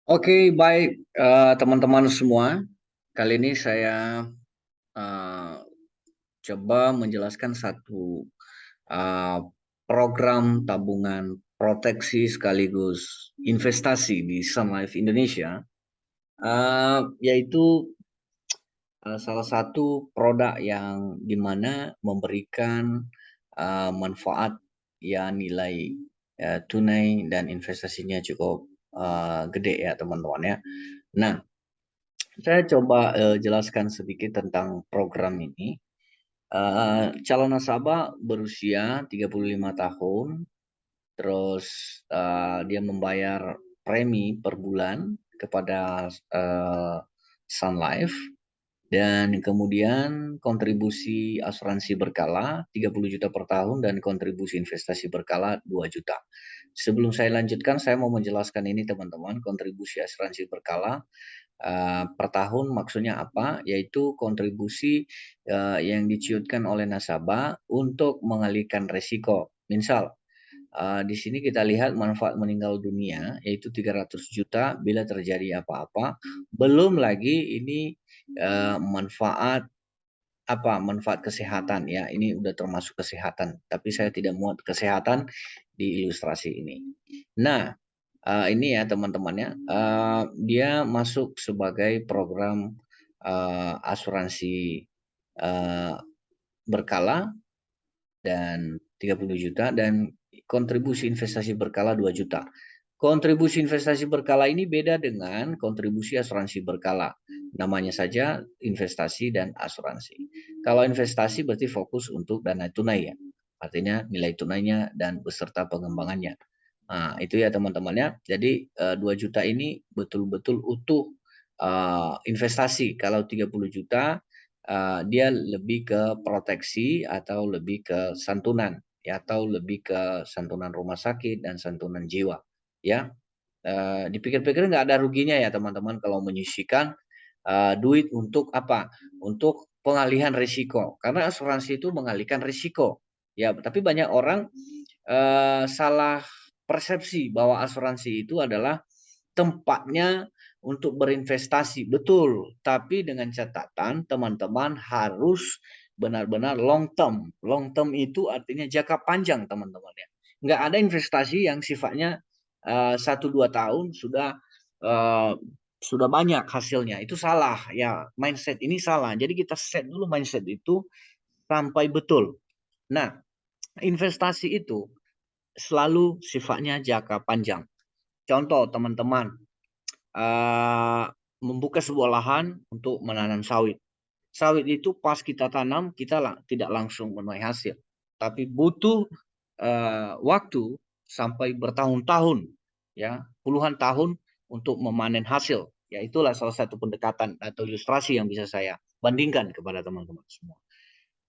Oke, baik teman-teman semua. Kali ini saya eh, coba menjelaskan satu eh, program tabungan proteksi sekaligus investasi di Sun Life Indonesia, yaitu salah satu produk yang dimana memberikan manfaat ya nilai tunai dan investasinya cukup gede ya teman-teman ya. Nah, saya coba jelaskan sedikit tentang program ini. Calon nasabah berusia 35 tahun, terus dia membayar premi per bulan kepada Sun Life, dan kemudian kontribusi asuransi berkala 30 juta per tahun dan kontribusi investasi berkala 2 juta. Sebelum saya lanjutkan, saya mau menjelaskan ini teman-teman, kontribusi asuransi berkala per tahun maksudnya apa? Yaitu kontribusi yang diciutkan oleh nasabah untuk mengalihkan resiko. Misal, di sini kita lihat manfaat meninggal dunia yaitu 300 juta bila terjadi apa-apa. Belum lagi ini manfaat manfaat kesehatan ya. Ini udah termasuk kesehatan, tapi saya tidak muat kesehatan di ilustrasi ini. Nah, ini ya teman-temannya, dia masuk sebagai program asuransi uh, berkala dan 30 juta dan kontribusi investasi berkala 2 juta. Kontribusi investasi berkala ini beda dengan kontribusi asuransi berkala. Namanya saja investasi dan asuransi. Kalau investasi berarti fokus untuk dana tunai ya. Artinya nilai tunainya dan beserta pengembangannya. Nah, itu ya teman-temannya. Jadi 2 juta ini betul-betul utuh investasi. Kalau 30 juta dia lebih ke proteksi atau lebih ke santunan ya, atau lebih ke santunan rumah sakit dan santunan jiwa ya. Dipikir-pikir nggak ada ruginya ya teman-teman kalau menyisikan duit untuk apa? Untuk pengalihan risiko. Karena asuransi itu mengalihkan risiko. Ya, tapi banyak orang salah persepsi bahwa asuransi itu adalah tempatnya untuk berinvestasi. Betul, tapi dengan catatan teman-teman harus benar-benar long term. Long term itu artinya jangka panjang teman-teman ya. Nggak ada investasi yang sifatnya 1-2 tahun uh, sudah banyak hasilnya. Itu salah ya, mindset ini salah. Jadi kita set dulu mindset itu sampai betul. Nah, investasi itu selalu sifatnya jangka panjang. Contoh teman-teman, uh, membuka sebuah lahan untuk menanam sawit. Sawit itu pas kita tanam, kita tidak langsung menuai hasil. Tapi butuh waktu sampai bertahun-tahun, ya, puluhan tahun untuk memanen hasil. Ya, itulah salah satu pendekatan atau ilustrasi yang bisa saya bandingkan kepada teman-teman semua.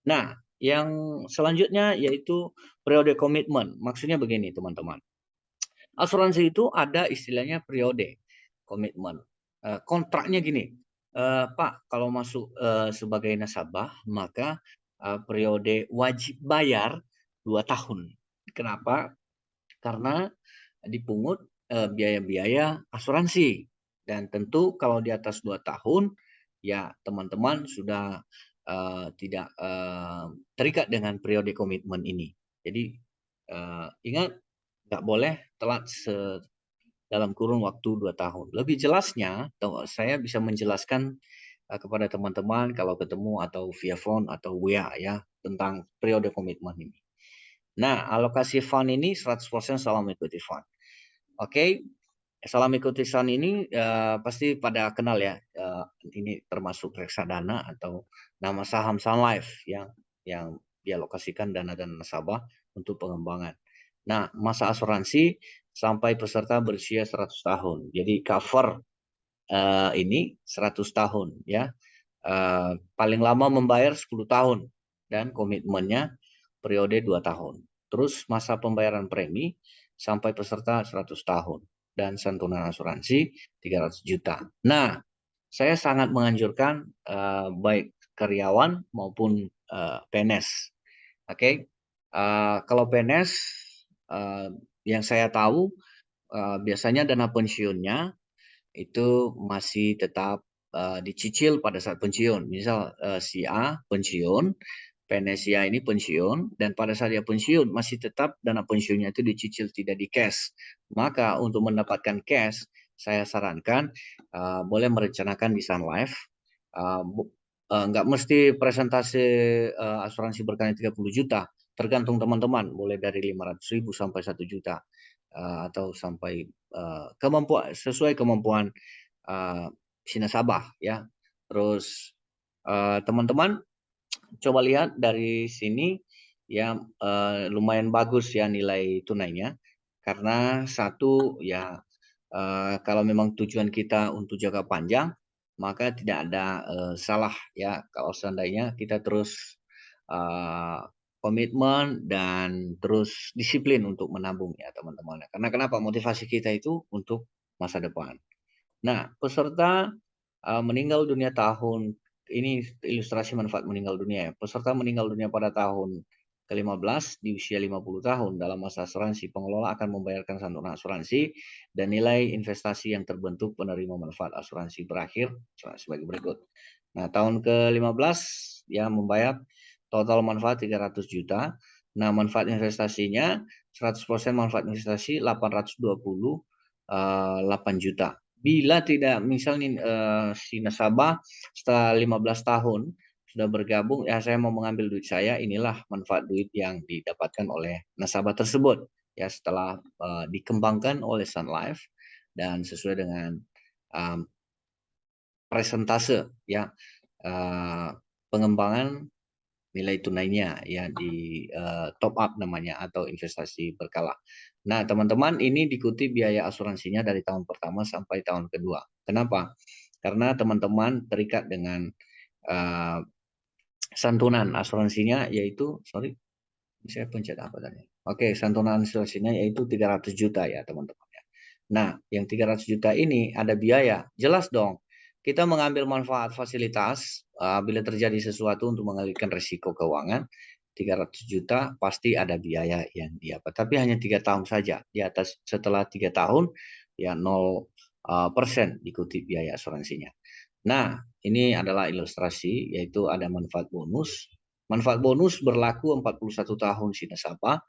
Nah, yang selanjutnya yaitu periode komitmen. Maksudnya begini, teman-teman. Asuransi itu ada istilahnya periode komitmen. Kontraknya gini, Pak, kalau masuk sebagai nasabah, maka periode wajib bayar 2 tahun. Kenapa? Karena dipungut biaya-biaya asuransi. Dan tentu kalau di atas 2 tahun, ya teman-teman sudah tidak terikat dengan periode komitmen ini. Jadi ingat, nggak boleh telat dalam kurun waktu 2 tahun. Lebih jelasnya, saya bisa menjelaskan kepada teman-teman kalau ketemu atau via phone atau WA ya, tentang periode komitmen ini. Nah, alokasi fund ini 100% salam ikuti fund. Oke, salam ikuti fund ini pasti pada kenal ya, ini termasuk reksadana atau nama saham Sun Life yang dialokasikan dana-dana nasabah untuk pengembangan. Nah, masa asuransi sampai peserta berusia 100 tahun. Jadi cover ini 100 tahun ya. Paling lama membayar 10 tahun dan komitmennya periode 2 tahun. Terus masa pembayaran premi sampai peserta 100 tahun dan santunan asuransi 300 juta. Nah, saya sangat menganjurkan baik karyawan maupun PNS. Oke. Kalau PNS yang saya tahu biasanya dana pensiunnya itu masih tetap dicicil pada saat pensiun. Misal si A pensiun, PNS si A ini pensiun, dan pada saat dia pensiun masih tetap dana pensiunnya itu dicicil, tidak di cash. Maka untuk mendapatkan cash, saya sarankan boleh merencanakan di Sun Life. Nggak mesti presentasi asuransi berkali 30 juta, tergantung teman-teman, mulai dari 500.000 sampai 1 juta. Atau sampai kemampuan sesuai kemampuan si nasabah ya. Terus teman-teman coba lihat dari sini ya, lumayan bagus ya nilai tunainya, karena satu ya, kalau memang tujuan kita untuk jangka panjang maka tidak ada salah ya kalau seandainya kita terus komitmen dan terus disiplin untuk menabung ya teman-teman. Karena kenapa? Motivasi kita itu untuk masa depan. Nah, peserta meninggal dunia tahun ini ilustrasi manfaat meninggal dunia ya. Peserta meninggal dunia pada tahun ke-15 di usia 50 tahun dalam masa asuransi, pengelola akan membayarkan santunan asuransi dan nilai investasi yang terbentuk penerima manfaat asuransi berakhir sebagai berikut. Nah, tahun ke-15 ya membayar total manfaat 300 juta. Nah, manfaat investasinya 100% manfaat investasi 828 juta. Bila tidak, misalnya si nasabah setelah 15 tahun sudah bergabung, ya saya mau mengambil duit saya, inilah manfaat duit yang didapatkan oleh nasabah tersebut. Ya setelah dikembangkan oleh Sun Life dan sesuai dengan presentase ya pengembangan nilai tunainya ya di top up namanya atau investasi berkala. Nah, teman-teman ini diikuti biaya asuransinya dari tahun pertama sampai tahun kedua. Kenapa? Karena teman-teman terikat dengan santunan asuransinya yaitu saya pencet apa tadi? Oke, santunan asuransinya yaitu 300 juta ya, teman-teman ya. Nah, yang 300 juta ini ada biaya. Jelas dong. Kita mengambil manfaat fasilitas bila terjadi sesuatu untuk mengalihkan risiko keuangan, 300 juta pasti ada biaya yang tapi hanya 3 tahun saja. Di atas setelah 3 tahun ya 0% diikuti biaya asuransinya. Nah, ini adalah ilustrasi, yaitu ada manfaat bonus. Manfaat bonus berlaku 41 tahun si nasabah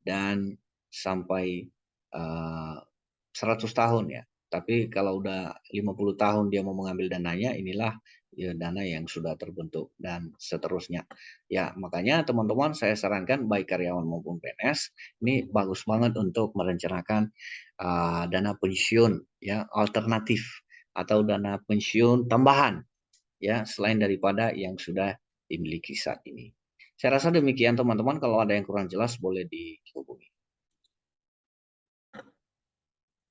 dan sampai 100 tahun ya. Tapi kalau udah 50 tahun dia mau mengambil dananya, inilah ya, dana yang sudah terbentuk dan seterusnya. Ya, makanya teman-teman saya sarankan baik karyawan maupun PNS ini bagus banget untuk merencanakan dana pensiun ya alternatif atau dana pensiun tambahan ya selain daripada yang sudah dimiliki saat ini. Saya rasa demikian teman-teman, kalau ada yang kurang jelas boleh dihubungi.